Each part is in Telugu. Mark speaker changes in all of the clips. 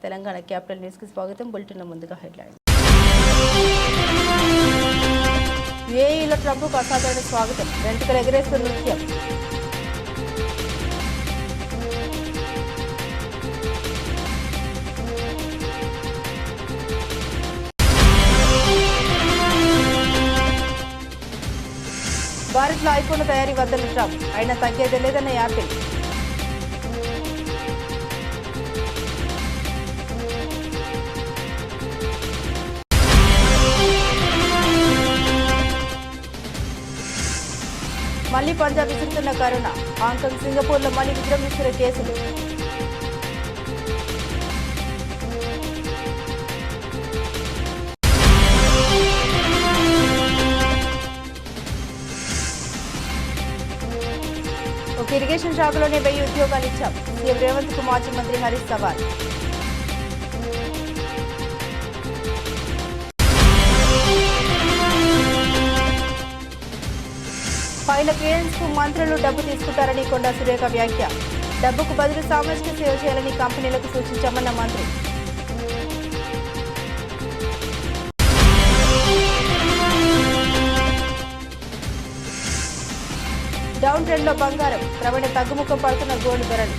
Speaker 1: తెలంగాణ క్యాపిటల్ న్యూస్ కి స్వాగతం. బులెటిన్లో ముందుగా హెడ్లైన్స్. యూఏఈలో ట్రంప్కు అసాధారణ స్వాగతం, వెంట్రుకలు ఎగరేస్తూ నృత్యం. భారత్లో ఐఫోన్ తయారీ వద్దన్న ట్రంప్, అయినా తగ్గేదే లేదన్న యాపిల్. మళ్లీ పంజాబ్ విసురుతున్న కరోనా, హాంకాంగ్, సింగపూర్లో మళ్లీ విజృంభిస్తున్న కేసులు. ఒక ఇరిగేషన్ శాఖలోనే 1000 ఉద్యోగాలు ఇచ్చాం, సీఎం రేవంత్ కు మాజీ మంత్రి హరీష్ సవాల్. పైల క్లియరెన్స్ కు మంత్రులు డబ్బు తీసుకుంటారని కొండా సురేఖ వ్యాఖ్య. డబ్బుకు బదులు సామాజిక సేవ చేయాలని కంపెనీలకు సూచించామన్న మంత్రి. డౌన్ ట్రెండ్ లో బంగారం, క్రమేణ తగ్గుముఖం పడుతున్న గోల్డ్ ధరలు.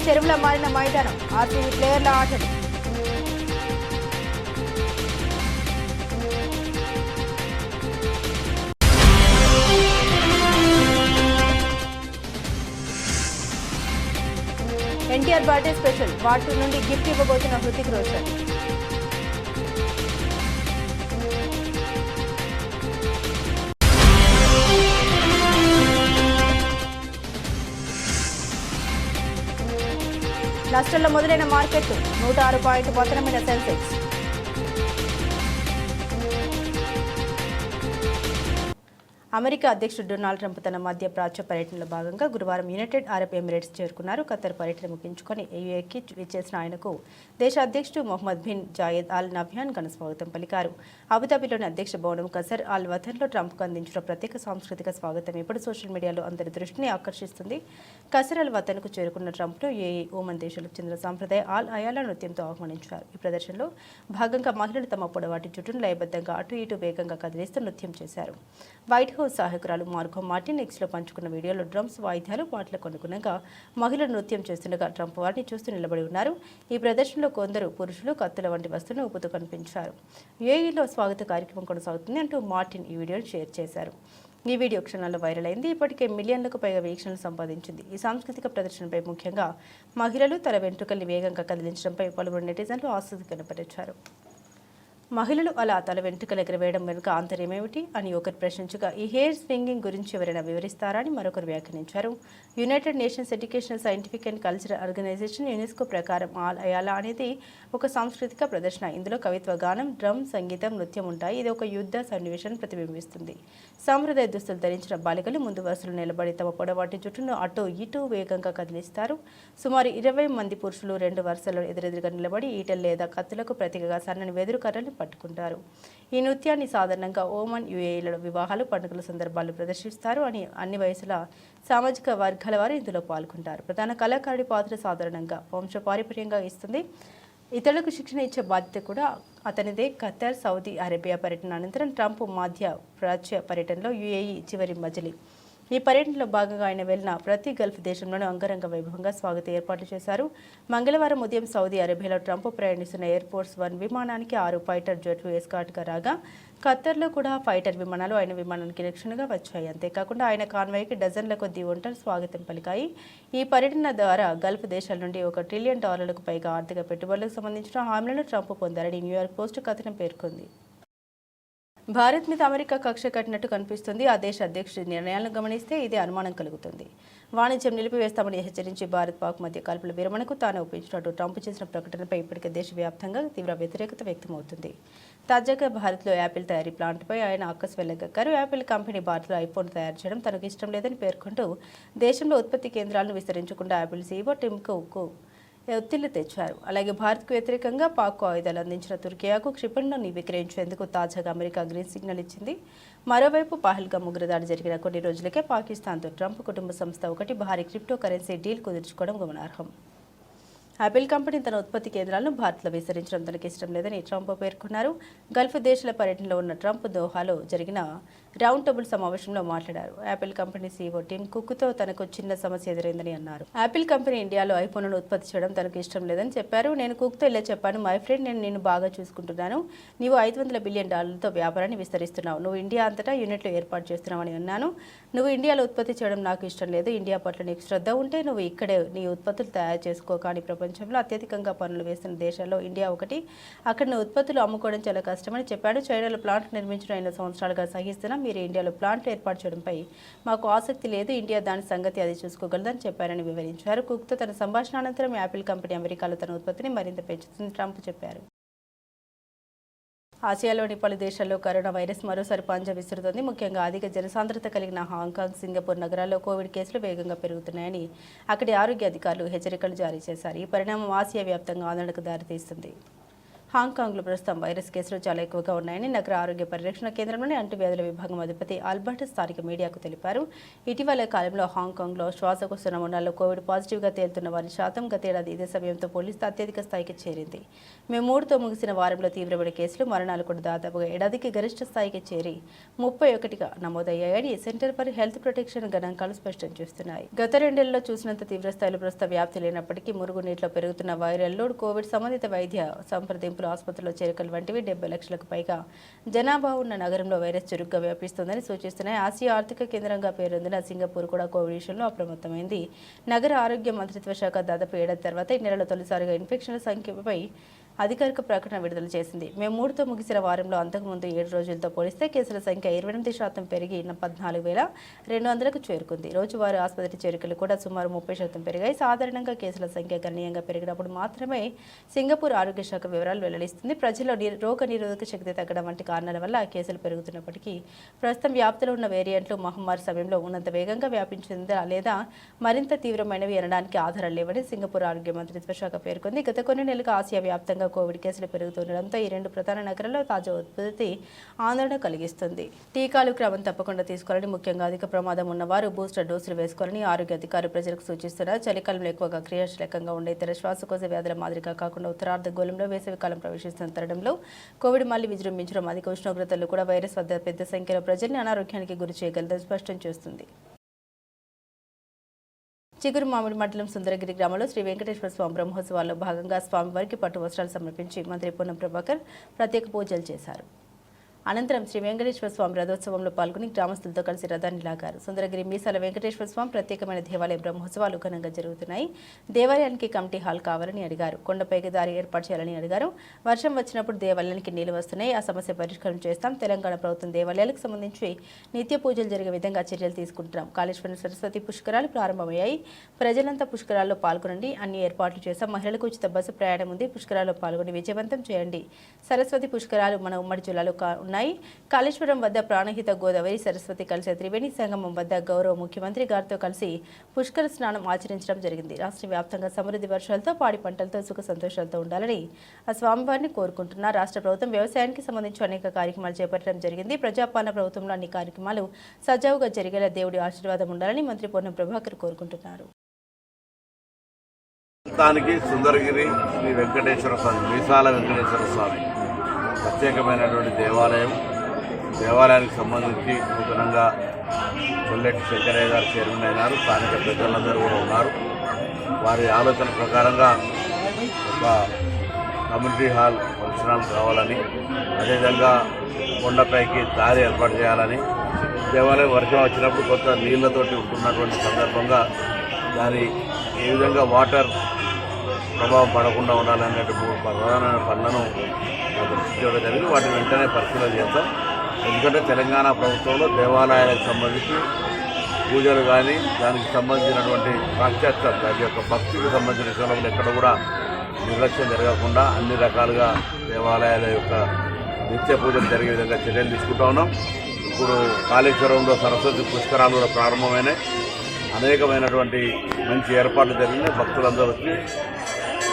Speaker 1: చెరువుల మారిన మైదానం, ఆర్సీబీ ప్లేయర్ల ఆటలు. ఎన్టీఆర్ బర్త్డే స్పెషల్, వాటి నుండి గిఫ్ట్ ఇవ్వబోతున్న హృతిక్ రోషన్. నష్టంలో మొదలైన మార్కెట్లు, 106 పాయింట్ పతనమైన సెన్సెక్స్. అమెరికా అధ్యక్షుడు డొనాల్డ్ ట్రంప్ తన మధ్య ప్రాచ్య పర్యటనలో భాగంగా గురువారం యునైటెడ్ అరబ్ ఎమిరేట్స్ చేరుకున్నారు. ఖతర్ పర్యటన ముగించుకొని యూఏఈకి విచ్చేసిన ఆయనకు దేశ అధ్యక్షుడు Mohammed bin Zayed Al Nahyan ఘన స్వాగతం పలికారు. అబుదాబిలోని అధ్యక్ష భవనం కసర్ అల్ వతన్లో ట్రంప్కు అందించిన ప్రత్యేక సాంస్కృతిక స్వాగతం ఇప్పుడు సోషల్ మీడియాలో అందరి దృష్టిని ఆకర్షిస్తుంది. కసర్ అల్ వతన్కు చేరుకున్న ట్రంప్ను యూఏఈ, ఓమన్ దేశాలకు చెందిన సాంప్రదాయ ఆల్ అయాలా నృత్యంతో ఆహ్వానించారు. ఈ ప్రదర్శనలో భాగంగా మహిళలు తమ పొడవాటి జుట్టును లయబద్ధంగా అటు ఇటు వేగంగా కదిలిస్తూ నృత్యం చేశారు. వైట్ హౌస్ సహాయకురాలు మార్గో మార్టిన్ ఎక్స్లో పంచుకున్న వీడియోలో డ్రమ్స్, వాయిద్యాలు, పాటలకు అనుగుణంగా మహిళలు నృత్యం చేస్తుండగా ట్రంప్ వారిని చూస్తూ నిలబడి ఉన్నారు. ఈ ప్రదర్శనలో కొందరు పురుషులు కత్తుల వంటి వస్తువులను ఊపుతూ కనిపించారు. యూఏఈలో స్వాగత కార్యక్రమం కొనసాగుతుంది అంటూ మార్టిన్ ఈ వీడియోను షేర్ చేశారు. ఈ వీడియో క్షణాల్లో వైరల్ అయింది. ఇప్పటికే మిలియన్లకు పైగా వీక్షణలు సంపాదించింది. ఈ సాంస్కృతిక ప్రదర్శనపై ముఖ్యంగా మహిళలు తల వెంట్రుకల్ని వేగంగా కదిలించడంపై పలువురు నెటిజన్లు ఆసక్తి కనపరిచారు. మహిళలు అలా తల వెంట్రుకలు ఎగరవేయడం వెనుక ఆంతర్యమేమిటి అని ఒకరు ప్రశ్నించగా, ఈ హెయిర్ స్వింగింగ్ గురించి ఎవరైనా వివరిస్తారా అని మరొకరు వ్యాఖ్యానించారు. United Nations Educational, Scientific and Cultural Organization UNESCO ప్రకారం ఆల్ అయాలా అనేది ఒక సాంస్కృతిక ప్రదర్శన. ఇందులో కవిత్వ, గానం, డ్రమ్, సంగీతం, నృత్యం ఉంటాయి. ఇది ఒక యుద్ధ సన్నివేశాన్ని ప్రతిబింబిస్తుంది. సాంప్రదాయ దుస్తులు ధరించిన బాలికలు ముందు వరుసలో నిలబడి తమ పొడవాటి జుట్టును అటు ఇటు వేగంగా కదిలిస్తారు. సుమారు 20 మంది పురుషులు 2 వరుసల్లో ఎదురెదురుగా నిలబడి ఈటెలు లేదా కత్తులకు ప్రతీకగా సన్నని వెదురు కర్రలు పట్టుకుంటారు. ఈ నృత్యాన్ని సాధారణంగా ఓమన్, యూఏఈలలో వివాహాలు, పండుగల సందర్భాలు ప్రదర్శిస్తారు అని అన్ని వయసుల సామాజిక వర్గాల వారు ఇందులో పాల్గొంటారు. ప్రధాన కళాకారుడి పాత్ర సాధారణంగా వంశపారంపర్యంగా ఇస్తుంది. ఇతరులకు శిక్షణ ఇచ్చే బాధ్యత కూడా అతనిదే. ఖతర్, సౌదీ అరేబియా పర్యటన అనంతరం ట్రంప్ మధ్య ప్రాచ్య పర్యటనలో యూఏఈ చివరి మజిలీ. ఈ పర్యటనలో భాగంగా ఆయన వెళ్లిన ప్రతి గల్ఫ్ దేశంలోనూ అంగరంగ వైభవంగా స్వాగత ఏర్పాట్లు చేశారు. మంగళవారం ఉదయం సౌదీ అరేబియాలో ట్రంప్ ప్రయాణిస్తున్న ఎయిర్ ఫోర్స్ 1 విమానానికి 6 ఫైటర్ జెట్లు ఎస్కార్ట్గా రాగా, ఖతర్లో కూడా ఫైటర్ విమానాలు ఆయన విమానానికి రక్షణగా వచ్చాయి. అంతేకాకుండా ఆయన కాన్వాయ్కి డజన్ల కొద్దీ ఒంటరి స్వాగతం పలికాయి. ఈ పర్యటన ద్వారా గల్ఫ్ దేశాల నుండి $1 ట్రిలియన్ పైగా ఆర్థిక పెట్టుబడులకు సంబంధించిన హామీలను ట్రంప్ పొందారని న్యూయార్క్ పోస్ట్ కథనం పేర్కొంది. భారత్ మీద అమెరికా కక్ష కట్టినట్టు కనిపిస్తుంది. ఆ దేశ అధ్యక్షుడి నిర్ణయాలను గమనిస్తే ఇదే అనుమానం కలుగుతుంది. వాణిజ్యం నిలిపివేస్తామని హెచ్చరించి భారత్, పాక్ మధ్య కాల్పుల విరమణకు తాను ఒప్పించినట్టు ట్రంప్ చేసిన ప్రకటనపై ఇప్పటికే దేశవ్యాప్తంగా తీవ్ర వ్యతిరేకత వ్యక్తమవుతుంది. తాజాగా భారత్లో యాపిల్ తయారీ ప్లాంట్పై ఆయన అక్కసు వెళ్లగక్కారు. యాపిల్ కంపెనీ భారత్లో ఐఫోన్ తయారు చేయడం తనకు ఇష్టం లేదని పేర్కొంటూ దేశంలో ఉత్పత్తి కేంద్రాలను విస్తరించకుండా యాపిల్ సీఈఓ టిమ్ కుక్ ఒత్తిళ్లు తెచ్చారు. అలాగే భారత్కు వ్యతిరేకంగా పాక్కు ఆయుధాలు అందించిన తుర్కియాకు క్షిపణులను విక్రయించేందుకు తాజాగా అమెరికా గ్రీన్ సిగ్నల్ ఇచ్చింది. మరోవైపు పహల్గామ్ ఉగ్రదాడి జరిగిన కొన్ని రోజులకే పాకిస్తాన్తో ట్రంప్ కుటుంబ సంస్థ ఒకటి భారీ క్రిప్టో కరెన్సీ డీల్ కుదుర్చుకోవడం గమనార్హం. యాపిల్ కంపెనీ తన ఉత్పత్తి కేంద్రాలను భారత్లో విస్తరించడం తనకి ఇష్టం లేదని ట్రంప్ పేర్కొన్నారు. గల్ఫ్ దేశాల పర్యటనలో ఉన్న ట్రంప్ దోహాలో జరిగిన రౌండ్ టేబుల్ సమావేశంలో మాట్లాడారు. యాపిల్ కంపెనీ సీఈఓ టిమ్ కుక్తో తనకు చిన్న సమస్య ఎదురైందని అన్నారు. యాపిల్ కంపెనీ ఇండియాలో ఐఫోన్లను ఉత్పత్తి చేయడం తనకు ఇష్టం లేదని చెప్పారు. నేను కుక్తో ఇలా చెప్పాను, మై ఫ్రెండ్, నేను నిన్ను బాగా చూసుకుంటున్నాను. నీవు $500 బిలియన్ వ్యాపారాన్ని విస్తరిస్తున్నావు. నువ్వు ఇండియా అంతటా యూనిట్లు ఏర్పాటు చేస్తున్నావని అన్నాను. నువ్వు ఇండియాలో ఉత్పత్తి చేయడం నాకు ఇష్టం లేదు. ఇండియా పట్ల నీకు శ్రద్ధ ఉంటే నువ్వు ఇక్కడే నీ ఉత్పత్తులు తయారు చేసుకో. కానీ ప్రపంచంలో అత్యధికంగా పన్నులు వేస్తున్న దేశాల్లో ఇండియా ఒకటి. అక్కడ ఉత్పత్తులు అమ్ముకోవడం చాలా కష్టమని చెప్పాడు. చైనాలో ప్లాంట్ నిర్మించడం 5 సంవత్సరాలుగా సహిస్తున్నాం. మీరు ఇండియాలో ప్లాంట్ ఏర్పాటు చేయడంపై మాకు ఆసక్తి లేదు. ఇండియా దాని సంగతి అది చూసుకోగలదని చెప్పారని వివరించారు. కుక్తో తన సంభాషణ అనంతరం యాపిల్ కంపెనీ అమెరికాలో తన ఉత్పత్తిని మరింత పెంచుతుందని ట్రంప్ చెప్పారు. ఆసియాలోని పలు దేశాల్లో కరోనా వైరస్ మరోసారి పంజా విసురుతోంది. ముఖ్యంగా అధిక జనసాంద్రత కలిగిన హాంకాంగ్, సింగపూర్ నగరాల్లో కోవిడ్ కేసులు వేగంగా పెరుగుతున్నాయని అక్కడి ఆరోగ్య అధికారులు హెచ్చరికలు జారీ చేశారు. ఈ పరిణామం ఆసియా వ్యాప్తంగా ఆందోళనకు దారితీస్తుంది. హాంకాంగ్లో ప్రస్తుతం వైరస్ కేసులు చాలా ఎక్కువగా ఉన్నాయని నగర ఆరోగ్య పరిరక్షణ కేంద్రంలోని అంటువ్యాధుల విభాగం అధిపతి ఆల్బర్ట్ స్థానిక మీడియాకు తెలిపారు. ఇటీవల కాలంలో హాంకాంగ్లో శ్వాసకోశ నమూనాల్లో కోవిడ్ పాజిటివ్గా తేలుతున్న వారి శాతం గతేడాది ఇదే సమయంతో పోలిస్తే అత్యధిక స్థాయికి చేరింది. మే 3తో ముగిసిన వారంలో తీవ్రమైన కేసులు, మరణాలు కూడా దాదాపుగా ఏడాదికి గరిష్ట స్థాయికి చేరి 31గా నమోదయ్యాయని సెంటర్ ఫర్ హెల్త్ ప్రొటెక్షన్ గణాంకాలు స్పష్టం చేస్తున్నాయి. గత 2 ఏళ్లలో చూసినంత తీవ్రస్థాయిలో ప్రస్తుత వ్యాప్తి లేనప్పటికీ మురుగునీటిలో పెరుగుతున్న వైరల్ లోడ్, కోవిడ్ సంబంధిత వైద్య సంప్రదింపులు, ఆసుపత్రుల్లో చేరికలు వంటివి 70 లక్షలకు పైగా జనాభా ఉన్న నగరంలో వైరస్ చురుగ్గా వ్యాపిస్తుందని సూచిస్తున్నాయి. ఆసియా ఆర్థిక కేంద్రంగా పేరొందిన సింగపూర్ కూడా కోవిడ్ విషయంలో అప్రమత్తమైంది. నగర ఆరోగ్య మంత్రిత్వ శాఖ దాదాపు ఏడాది తర్వాత ఈ నెలలో తొలిసారిగా ఇన్ఫెక్షన్ల సంఖ్యపై అధికారిక ప్రకటన విడుదల చేసింది. మే 3తో ముగిసిన వారంలో అంతకుముందు 7 రోజులతో పోలిస్తే కేసుల సంఖ్య 28% పెరిగి 14,200కు చేరుకుంది. రోజువారీ ఆసుపత్రి చేరికలు కూడా సుమారు 30% పెరిగాయి. సాధారణంగా కేసుల సంఖ్య గణనీయంగా పెరిగినప్పుడు మాత్రమే సింగపూర్ ఆరోగ్య శాఖ వివరాలు వెల్లడిస్తుంది. ప్రజల్లో రోగ నిరోధక శక్తి తగ్గడం వంటి కారణాల వల్ల కేసులు పెరుగుతున్నప్పటికీ ప్రస్తుతం వ్యాప్తిలో ఉన్న వేరియంట్లు మహమ్మారి సమయంలో ఉన్నంత వేగంగా వ్యాపించిందా లేదా మరింత తీవ్రమైనవి అనడానికి ఆధారాలు లేవని సింగపూర్ ఆరోగ్య మంత్రిత్వ శాఖ పేర్కొంది. గత కొన్ని నెలలుగా ఆసియా వ్యాప్తంగా కోవిడ్ కేసులు పెరుగుతుండడంతో ఈ 2 ప్రధాన నగరాల్లో తాజా ఉత్పత్తి ఆందోళన కలిగిస్తుంది. టీకాలు క్రమం తప్పకుండా తీసుకోవాలని, ముఖ్యంగా అధిక ప్రమాదం ఉన్నవారు బూస్టర్ డోసులు వేసుకోవాలని ఆరోగ్య అధికారులు ప్రజలకు సూచిస్తున్నారు. చలికాలంలో ఎక్కువగా క్రియాశీలకంగా ఉండే ఇతర శ్వాసకోశ వ్యాధుల మాదిరిగా కాకుండా ఉత్తరార్ధగోళంలో వేసవికాలం ప్రవేశిస్తున్న తరుణంలో కోవిడ్ మళ్లీ విజృంభించడం, అధిక ఉష్ణోగ్రతలు కూడా వైరస్ వద్ద పెద్ద సంఖ్యలో ప్రజల్ని అనారోగ్యానికి గురి చేయగలదని స్పష్టం చేస్తుంది. చిగురుమామిడి మండలం సుందరగిరి గ్రామంలో శ్రీ వెంకటేశ్వర స్వామి బ్రహ్మోత్సవాల్లో భాగంగా స్వామివారికి పట్టు వస్త్రాలు సమర్పించి మంత్రి పొన్నం ప్రభాకర్ ప్రత్యేక పూజలు చేశారు. అనంతరం శ్రీ వెంకటేశ్వర స్వామి రథోత్సవంలో పాల్గొని గ్రామస్తులతో కలిసి రథాన్ని లాగారు. సుందరగిరి మీసాల వెంకటేశ్వర స్వామి ప్రత్యేకమైన దేవాలయ బ్రహ్మోత్సవాలు ఘనంగా జరుగుతున్నాయి. దేవాలయానికి కమిటీ హాల్ కావాలని అడిగారు. కొండపైకి దారి ఏర్పాటు చేయాలని అడిగారు. వర్షం వచ్చినప్పుడు దేవాలయానికి నీళ్లు వస్తున్నాయి, ఆ సమస్య పరిష్కారం చేస్తాం. తెలంగాణ ప్రభుత్వం దేవాలయాలకు సంబంధించి నిత్య పూజలు జరిగే విధంగా చర్యలు తీసుకుంటున్నాం. కాళేశ్వరం సరస్వతి పుష్కరాలు ప్రారంభమయ్యాయి. ప్రజలంతా పుష్కరాల్లో పాల్గొనండి. అన్ని ఏర్పాట్లు చేస్తాం. మహిళలకు ఉచిత బస్సు ప్రయాణం ఉంది. పుష్కరాల్లో పాల్గొని విజయవంతం చేయండి. సరస్వతి పుష్కరాలు మన ఉమ్మడి జిల్లాలో ఉన్నాయి. కాళేశ్వరం వద్ద ప్రాణహిత గోదావరి, సరస్వతి కలిసే త్రివేణి సంగమం వద్ద గౌరవ ముఖ్యమంత్రి గారితో కలిసి పుష్కర స్నానం ఆచరించడం జరిగింది. రాష్ట్ర వ్యాప్తంగా సమృద్ధి వర్షాలతో, పాడి పంటలతో సుఖ సంతోషాలతో ఉండాలని ఆ స్వామివారిని కోరుకుంటున్నారు. రాష్ట్ర ప్రభుత్వం వ్యవసాయానికి సంబంధించి అనేక కార్యక్రమాలు చేపట్టడం జరిగింది. ప్రజాపాలన ప్రభుత్వంలో అన్ని కార్యక్రమాలు సజావుగా జరిగేలా దేవుడి ఆశీర్వాదం ఉండాలని మంత్రి పొన్నం ప్రభాకర్ కోరుకుంటున్నారు.
Speaker 2: సుందరగిరి శ్రీ వెంకటేశ్వర స్వామి, మీసాల వెంకటేశ్వర స్వామి ప్రత్యేకమైనటువంటి దేవాలయానికి సంబంధించి నూతనంగా కొల్లెట్టి శంకరయ్య గారు చైర్మన్ అయినారు. స్థానిక పెద్దలందరూ కూడా ఉన్నారు. వారి ఆలోచన ప్రకారంగా ఒక కమ్యూనిటీ హాల్ ఫంక్షన్ హాల్ కావాలని, అదేవిధంగా కొండపైకి దారి ఏర్పాటు చేయాలని, దేవాలయం వర్షం వచ్చినప్పుడు కొంత నీళ్లతోటి ఉంటున్నటువంటి సందర్భంగా దాని ఏ విధంగా వాటర్ ప్రభావం పడకుండా ఉండాలనే 3 ప్రధానమైన పనులను దృష్టించడం జరిగింది. వాటిని వెంటనే పరిశీలన చేస్తాం. ఎందుకంటే తెలంగాణ ప్రభుత్వంలో దేవాలయాలకు సంబంధించి పూజలు కానీ దానికి సంబంధించినటువంటి పాశ్చాత్య దాని యొక్క భక్తికి సంబంధించిన విషయంలో ఎక్కడ కూడా నిర్లక్ష్యం జరగకుండా అన్ని రకాలుగా దేవాలయాల యొక్క నిత్య పూజలు జరిగే విధంగా చర్యలు తీసుకుంటా ఉన్నాం. ఇప్పుడు కాళేశ్వరంలో సరస్వతి పుష్కరాలు కూడా ప్రారంభమైనాయి. అనేకమైనటువంటి మంచి ఏర్పాట్లు జరిగినాయి. భక్తులందరూ వచ్చి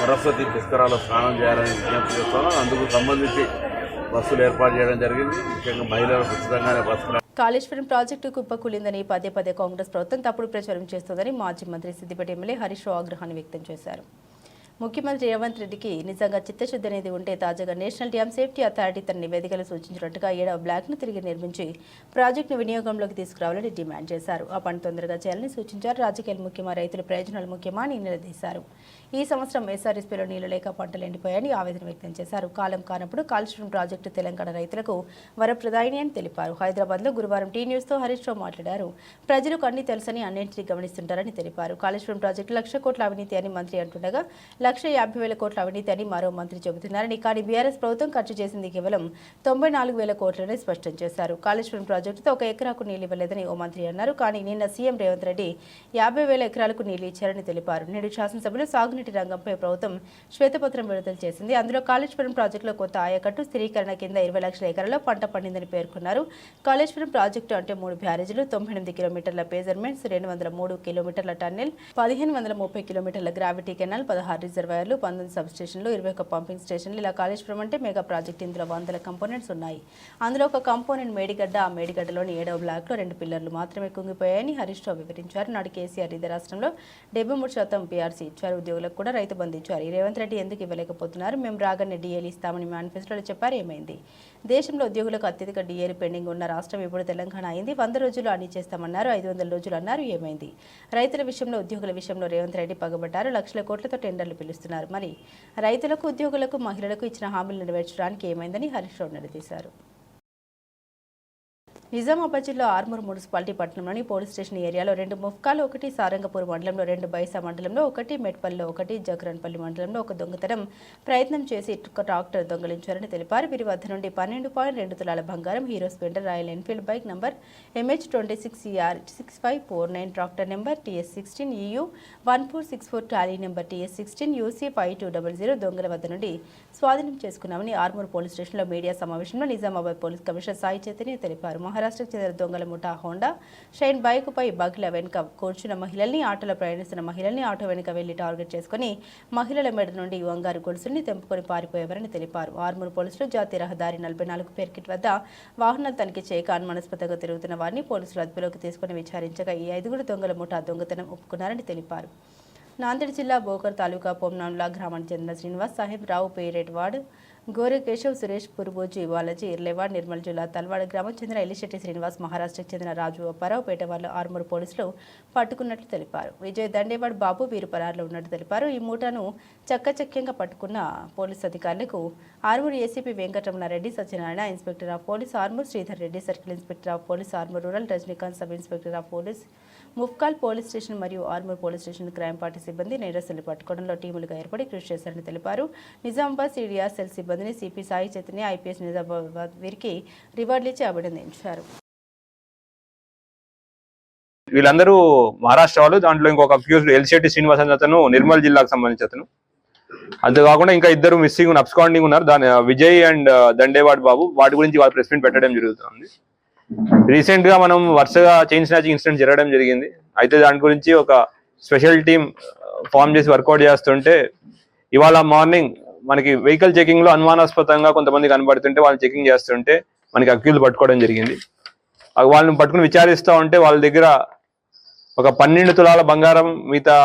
Speaker 2: సరస్వతి పుష్కరాల్లో స్నానం చేయాలని విజ్ఞప్తి చేస్తున్నాను. అందుకు సంబంధించి బస్సులు ఏర్పాటు చేయడం జరిగింది. ముఖ్యంగా మహిళలకు ఉచితంగానే బస్సు.
Speaker 1: కాళేశ్వరం ప్రాజెక్టు కుప్పకూలిందని పదే పదే కాంగ్రెస్ ప్రభుత్వం తప్పుడు ప్రచారం చేస్తోందని మాజీ మంత్రి సిద్దిపేట ఎమ్మెల్యే హరీష్ రావు ఆగ్రహాన్ని వ్యక్తం చేశారు. ముఖ్యమంత్రి రేవంత్ రెడ్డికి నిజంగా చిత్తశుద్ధి అనేది ఉంటే తాజాగా నేషనల్ డ్యామ్ సేఫ్టీ అథారిటీ తన నివేదికలు సూచించినట్టుగా 7వ బ్లాక్ను తిరిగి నిర్మించి ప్రాజెక్టును వినియోగంలోకి తీసుకురావాలని డిమాండ్ చేశారు. ఆ పని తొందరగా చేయాలని సూచించారు. రాజకీయాలు ముఖ్యమా, రైతుల ప్రయోజనాలు ముఖ్యమా అని నిలదీశారు. ఈ సంవత్సరం ఎస్ఆర్ఎస్పీలో నీళ్లు లేక పంటలు ఎండిపోయాయని ఆవేదన వ్యక్తం చేశారు. కాలం కానప్పుడు కాళేశ్వరం ప్రాజెక్టు తెలంగాణ రైతులకు వరప్రదాయిని అని తెలిపారు. హైదరాబాద్లో గురువారం టీ న్యూస్తో హరీష్ రావు మాట్లాడారు. ప్రజలకు అన్ని తెలుసని అన్నింటినీ గమనిస్తుంటారని తెలిపారు. కాళేశ్వరం ప్రాజెక్టు 1,00,000 కోట్ల అవినీతి అని మంత్రి అంటుండగా 1,50,000 కోట్ల అవినీతి అని మరో మంత్రి చెబుతున్నారని, కానీ బీఆర్ఎస్ ప్రభుత్వం ఖర్చు చేసింది కేవలం 94,000 కోట్లని స్పష్టం చేశారు. కాళేశ్వరం ప్రాజెక్టుతో 1 ఎకరాకు నీళ్లు ఇవ్వలేదని ఓ మంత్రి అన్నారు. కానీ నిన్న సీఎం రేవంత్ రెడ్డి 50,000 ఎకరాలకు నీళ్లు ఇచ్చారని తెలిపారు. నేడు శాసనసభలో సాగునీటి రంగంపై ప్రభుత్వం శ్వేతపత్రం విడుదల చేసింది. అందులో కాళేశ్వరం ప్రాజెక్టులో కొత్త ఆయకట్టు స్థిరీకరణ కింద 20 లక్షల ఎకరాల్లో పంట పండిందని పేర్కొన్నారు. కాళేశ్వరం ప్రాజెక్టు అంటే 3 బ్యారేజీలు, 98 కిలోమీటర్ల పేజర్మెంట్స్, 203 కిలోమీటర్ల టన్నెల్, 1,530 కిలోమీటర్ల గ్రావిటీ కెనాల్, 16 రిజర్వాయర్లు, 19 సబ్ స్టేషన్లు, 21 పంపింగ్ స్టేషన్లు. ఇలా కాళేశ్వరం అంటే మెగా ప్రాజెక్ట్. ఇందులో 100 కంపోనెంట్స్ ఉన్నాయి. అందులో ఒక కంపోనెంట్ మేడిగడ్డ. ఆ మేడిగడ్డలోని 7వ బ్లాక్లో 2 పిల్లర్లు మాత్రమే కుంగిపోయాయని హరీష్ రావు వివరించారు. నాడు కేసీఆర్ ఇదే రాష్ట్రంలో 73% పీఆర్సీ ఇచ్చారు. ఉద్యోగులకు కూడా రైతు బంధు ఇచ్చారు. రేవంత్ రెడ్డి ఎందుకు ఇవ్వలేకపోతున్నారు? మేము రాగానే డిఏలు ఇస్తామని మేనిఫెస్టోలో చెప్పారు. ఏమైంది? దేశంలో ఉద్యోగులకు అత్యధిక డిఏలు పెండింగ్ ఉన్న రాష్ట్రం ఇప్పుడు తెలంగాణ అయింది. 100 రోజులు అన్ని చేస్తామన్నారు. 500 రోజులు అన్నారు. ఏమైంది? రైతుల విషయంలో, ఉద్యోగుల విషయంలో రేవంత్ రెడ్డి పగబట్టారు. లక్షల కోట్లతో టెండర్లు పిలుస్తున్నారు. మరి రైతులకు, ఉద్యోగులకు, మహిళలకు ఇచ్చిన హామీలు నెరవేర్చడానికి ఏమైందని హరీష్ రావు నిలదీశారు. నిజామాబాద్ జిల్లా ఆర్మూర్ మున్సిపాలిటీ పట్టణంలోని పోలీస్ స్టేషన్ ఏరియాలో 2 ముఫ్కాలు, 1 సారంగపూర్ మండలంలో 2, బైసా మండలంలో 1, మెట్పల్లిలో 1, జగరన్పల్లి మండలంలో 1 దొంగతనం ప్రయత్నం చేసి ట్రాక్టర్ దొంగలించారని తెలిపారు. వీరి వద్ద నుండి 12.2 తులాల బంగారం, hero Splendor, royal Enfield bike number MH26ER6549, tractor number TS16EU 1464, Tally number TS16UC5200 దొంగల వద్ద నుండి స్వాధీనం చేసుకున్నామని ఆర్మూర్ పోలీస్ స్టేషన్లో మీడియా సమావేశంలో నిజామాబాద్ పోలీస్ కమిషనర్ సాయి చైతన్య తెలిపారు. మహారాష్ట్రకు చెందిన దొంగల ముఠా హోండా షైన్ బైకుపై బగ్ల వెనుక కూర్చున్న మహిళల్ని, ఆటోలో ప్రయాణిస్తున్న మహిళల్ని ఆటో వెనుక వెళ్లి టార్గెట్ చేసుకుని మహిళల మెడ నుండి బంగారు గొలుసుల్ని తెంపుకొని పారిపోయేవారని తెలిపారు. ఆర్మూర్ పోలీసులు జాతీయ రహదారి 44 పేర్కిట్ వద్ద వాహనాలు తనిఖీ చేయక అనుమానాస్పదంగా తిరుగుతున్న వారిని పోలీసులు అదుపులోకి తీసుకుని విచారించగా ఈ 5 దొంగల ముఠా దొంగతనం ఒప్పుకున్నారని తెలిపారు. నాందేడ్ జిల్లా బోకర్ తాలూకా పొమ్నాన్లా గ్రామానికి చెందిన శ్రీనివాస్ సాహెబ్ రావు పేరెడ్వాడ్, గోరె కేశవ్, సురేష్, పురుబోజీ, బాలాజీ, ఇర్లేవాడ్, నిర్మల్ జిల్లా తల్వాడ గ్రామం చెందిన ఎల్లిశెట్టి శ్రీనివాస్, మహారాష్ట్రకు చెందిన రాజు అప్పారావు పేట వాళ్ళు ఆర్మూర్ పోలీసులు పట్టుకున్నట్లు తెలిపారు. విజయ్ దండేవాడ్ బాబు వీరు పరారులో ఉన్నట్టు తెలిపారు. ఈ మూటను చక్కచక్యంగా పట్టుకున్న పోలీసు అధికారులకు Armoor ACP Venkataramanareddy, Satyanarayana, inspector of police Armoor Sridhar Reddy, circle inspector of police Armoor rural Rajinikanth, sub inspector of police Mupkal police station మరియు Armoor police station crime party సిబ్బంది నేరస్తులు పట్టుకోవడంలో టీములుగా ఏర్పడి కృషి చేశారని తెలిపారు. నిజామాబాద్ సిడిఆర్ సెల్ సిబ్బందిని సిపి సాయి చైతన్య, ఐపీఎస్ నిజామాబాద్ వీరికి రివార్డులు ఇచ్చి అభినందించారు.
Speaker 3: వీళ్ళందరూ మహారాష్ట్ర వాళ్ళు. దాంట్లో ఇంకొక అక్యూజ్డ్ ఎల్శెట్టి శ్రీనివాస్ అనే అతను నిర్మల్ జిల్లాకు సంబంధించి అతను. అంతేకాకుండా ఇంకా 2 మిస్సింగ్ అబ్స్కాండింగ్ ఉన్నారు. దాని విజయ్ అండ్ దండేవాడ్ బాబు. వాటి గురించి వాళ్ళు ప్రెస్ మీట్ పెట్టడం జరుగుతుంది. రీసెంట్ గా మనం వరుసగా చైన్ స్నాచింగ్ ఇన్సిడెంట్ జరగడం జరిగింది. అయితే దాని గురించి ఒక స్పెషల్ టీమ్ ఫామ్ చేసి వర్కౌట్ చేస్తుంటే ఇవాళ మార్నింగ్ మనకి వెహికల్ చెకింగ్ లో అనుమానాస్పదంగా కొంతమంది కనబడుతుంటే వాళ్ళు చెకింగ్ చేస్తుంటే మనకి అక్యూజ్ పట్టుకోవడం జరిగింది. వాళ్ళని పట్టుకుని విచారిస్తూ ఉంటే వాళ్ళ దగ్గర ఒక 12 తులాల బంగారం మిగతా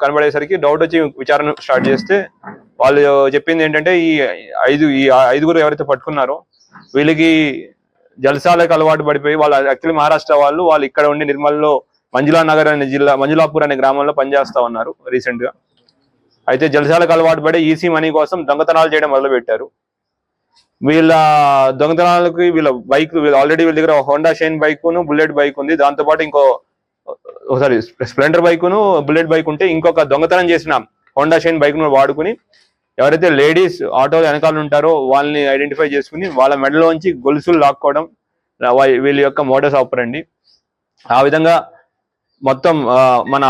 Speaker 3: కనబడేసరికి డౌట్ వచ్చి విచారణ స్టార్ట్ చేస్తే వాళ్ళు చెప్పింది ఏంటంటే ఈ 5 ఎవరైతే పట్టుకున్నారో వీళ్ళకి జల్సాలకు అలవాటు పడిపోయి వాళ్ళు యాక్చువల్లీ మహారాష్ట్ర వాళ్ళు ఇక్కడ ఉండి నిర్మల్లో మంజులా నగర్ అనే జిల్లా మంజులాపూర్ అనే గ్రామంలో పనిచేస్తా ఉన్నారు రీసెంట్ గా. అయితే జల్సాలకు అలవాటు పడి ఈసీ మనీ కోసం దొంగతనాలు చేయడం మొదలు పెట్టారు. వీళ్ళ దొంగతనాలకి వీళ్ళ ఆల్రెడీ వీళ్ళ దగ్గర హోండా షైన్ బైకును, బుల్లెట్ బైక్ ఉంది. దాంతోపాటు స్ప్లెండర్ బైకును, బుల్లెట్ బైక్ ఉంటే ఇంకొక దొంగతనం చేసిన హోండా షైన్ బైక్ ను వాడుకుని ఎవరైతే లేడీస్ ఆటో వెనకాల ఉంటారో వాళ్ళని ఐడెంటిఫై చేసుకుని వాళ్ళ మెడలోంచి గొలుసులు లాక్కోవడం వీళ్ళ యొక్క మోడస్ ఆపరండి. ఆ విధంగా మొత్తం మన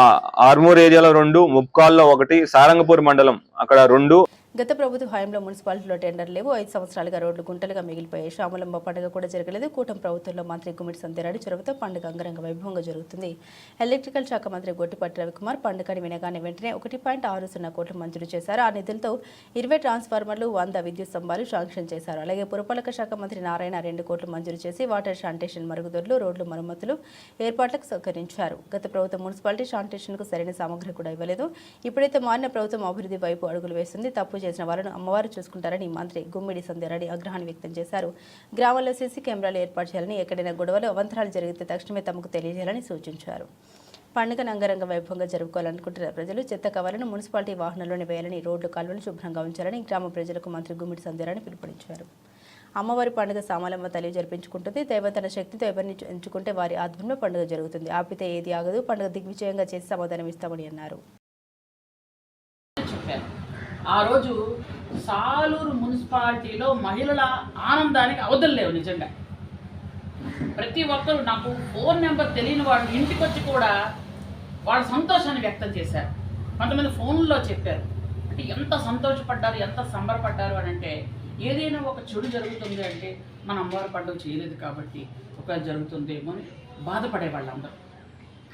Speaker 3: ఆర్మూర్ ఏరియాలో 2, ముప్కాల్లో 1, సారంగపూర్ మండలం అక్కడ 2,
Speaker 1: గత ప్రభుత్వ హయాంలో మున్సిపాలిటీలో టెండర్ లేవు. 5 సంవత్సరాలుగా రోడ్లు గుంటలుగా మిగిలిపోయాయి. శ్యామలంబ పండుగ కూడా జరగలేదు. కూటమి ప్రభుత్వంలో మంత్రి గుమ్మిడి సంధ్యారెడ్డి చొరవతో పండుగ అంగరంగ వైభవంగా జరుగుతుంది. ఎలక్ట్రికల్ శాఖ మంత్రి గొట్టిపాటి రవికుమార్ పండుగని వినగానే వెంటనే 1.60 కోట్లు మంజూరు చేశారు. ఆ నిధులతో 20 ట్రాన్స్ఫార్మర్లు, 100 విద్యుత్ స్తంభాలు శాంక్షన్ చేశారు. అలాగే పురపాలక శాఖ మంత్రి నారాయణ 2 కోట్లు మంజూరు చేసి వాటర్ శానిటేషన్, మరుగుదొడ్లు, రోడ్లు మరమ్మతులు ఏర్పాట్లకు సహకరించారు. గత ప్రభుత్వం మున్సిపాలిటీ శానిటేషన్కు సరైన సామగ్రి కూడా ఇవ్వలేదు. ఇప్పుడైతే మారిన ప్రభుత్వం అభివృద్ధి వైపు అడుగులు వేస్తుంది. తప్పు చేసిన వారిని అమ్మవారు చూసుకుంటారని మంత్రి గుమ్మిడి సంధ్యారెడ్డి ఆగ్రహాన్ని వ్యక్తం చేశారు. గ్రామాల్లో సీసీ కెమెరాలు ఏర్పాటు చేయాలని, ఎక్కడైనా గొడవలు, అవంతరాలు జరిగితే తక్షణమే తమకు తెలియజేయాలని సూచించారు. పండుగను అంగరంగ వైభవంగా జరుపుకోవాలనుకుంటున్న ప్రజలు చెత్త కవర్లను మున్సిపాలిటీ వాహనాల్లోనే వేయాలని, రోడ్లు, కాలువలు శుభ్రంగా ఉంచాలని గ్రామ ప్రజలకు మంత్రి గుమ్మిడి సంధ్యారెడ్డి పిలుపునిచ్చారు. అమ్మవారి పండుగ సామాలమ్మ తల్లి జరిపించుకుంటుంది. దైవం తన శక్తితో ఎవరిని ఎంచుకుంటే వారి ఆధ్వర్యంలో పండుగ జరుగుతుంది. ఆపితే ఏది ఆగదు. పండుగ దిగ్విజయంగా చేసి సమాధానం ఇస్తామని అన్నారు.
Speaker 4: ఆ రోజు సాలూరు మున్సిపాలిటీలో మహిళల ఆనందానికి అవధులు లేవు. నిజంగా ప్రతి ఒక్కరు నాకు ఫోన్ నెంబర్ తెలియని వాళ్ళు ఇంటికి వచ్చి కూడా వాళ్ళ సంతోషాన్ని వ్యక్తం చేశారు. కొంతమంది ఫోన్లో చెప్పారు. అంటే ఎంత సంతోషపడ్డారు, ఎంత సంబరపడ్డారు అని అంటే, ఏదైనా ఒక చెడు జరుగుతుంది అంటే మన అమ్మవారి పండుగ చేయలేదు కాబట్టి ఒకవేళ జరుగుతుందేమో అని బాధపడే వాళ్ళందరూ.